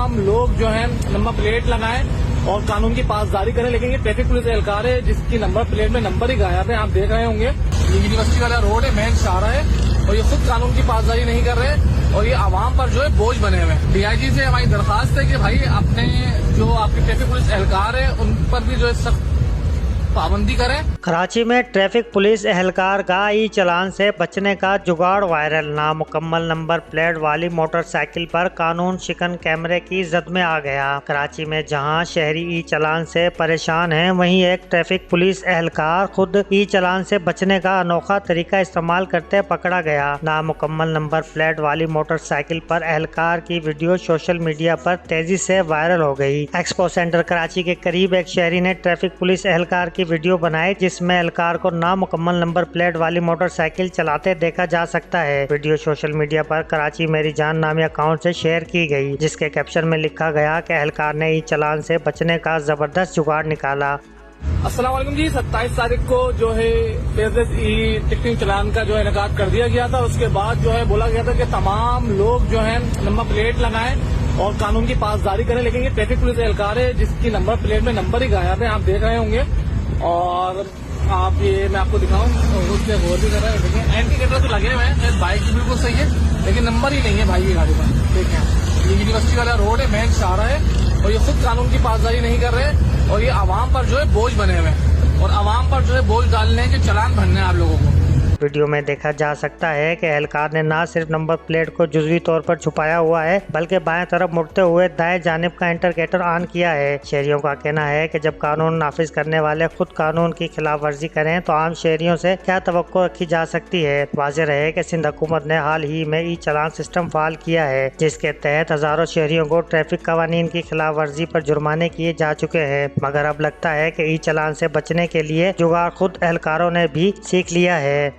तमाम लोग जो है नंबर प्लेट लगाएं और कानून की पासदारी करें। लेकिन ये ट्रैफिक पुलिस एहलकार है जिसकी नंबर प्लेट में नंबर ही गायब है। आप देख रहे होंगे ये यूनिवर्सिटी वाला रोड है, मेन शाहरा है, और ये खुद कानून की पासदारी नहीं कर रहे और ये आवाम पर जो है बोझ बने हुए हैं। डीआईजी से हमारी दरखास्त है कि भाई अपने जो आपके ट्रैफिक पुलिस एहलकार है उन पर भी जो है सख्त पाबंदी करें। कराची में ट्रैफिक पुलिस एहलकार का ई चालान से बचने का जुगाड़ वायरल। नामुकम्मल नंबर प्लेट वाली मोटरसाइकिल पर कानून शिकन कैमरे की जद में आ गया। कराची में जहां शहरी ई चालान से परेशान हैं, वहीं एक ट्रैफिक पुलिस एहलकार खुद ई चालान से बचने का अनोखा तरीका इस्तेमाल करते पकड़ा गया। नामुकम्मल नंबर प्लेट वाली मोटरसाइकिल पर एहलकार की वीडियो सोशल मीडिया पर तेजी से वायरल हो गई। एक्सपो सेंटर कराची के करीब एक शहरी ने ट्रैफिक पुलिस एहलकार की वीडियो बनाई जिसमें एहलकार को नामुकम्मल नंबर प्लेट वाली मोटरसाइकिल चलाते देखा जा सकता है। वीडियो सोशल मीडिया पर कराची मेरी जान नामी अकाउंट से शेयर की गई, जिसके कैप्शन में लिखा गया कि एहलकार ने ई चालान से बचने का जबरदस्त जुगाड़ निकाला। अस्सलाम वालेकुम जी। 27 तारीख को जो है फेसलेस ई टिकटिंग चालान का जो है इनेकाद कर दिया गया था। उसके बाद जो है बोला गया था कि तमाम लोग जो है नंबर प्लेट लगाएं और कानून की पासदारी करें। लेकिन ये ट्रैफिक पुलिस एहलकार है जिसकी नंबर प्लेट में नंबर ही गायब है। आप देख रहे होंगे और आप ये मैं आपको दिखाऊं उससे गौर भी कर रहे हैं। देखिए इंडिकेटर तो लगे हुए हैं, बाइक भी बिल्कुल सही है लेकिन नंबर ही नहीं है भाई की गाड़ी पर। देखें ये यूनिवर्सिटी वाला रोड है, मेन शाहरा है, और ये खुद कानून की पासदारी नहीं कर रहे और ये आवाम पर जो है बोझ बने हुए हैं और आवाम पर जो है बोझ डालने के चालान भरने हैं आप लोगों को। वीडियो में देखा जा सकता है कि एहलकार ने न सिर्फ नंबर प्लेट को जुज़वी तौर पर छुपाया हुआ है बल्कि बाएं तरफ मुड़ते हुए दाएं जानिब का इंडिकेटर ऑन किया है। शहरियों का कहना है कि जब कानून नाफिज करने वाले खुद कानून की खिलाफ वर्जी करें तो आम शहरियों से क्या तवक्को रखी जा सकती है। वाज़ेह रहे कि सिंध हुकूमत ने हाल ही में ई चालान सिस्टम फाल किया है जिसके तहत हजारों शहरियों को ट्रैफिक कवानीन की खिलाफ वर्जी पर जुर्माने किए जा चुके हैं, मगर अब लगता है कि ई चालान से बचने के लिए जुगाड़ खुद एहलकारों ने भी सीख लिया है।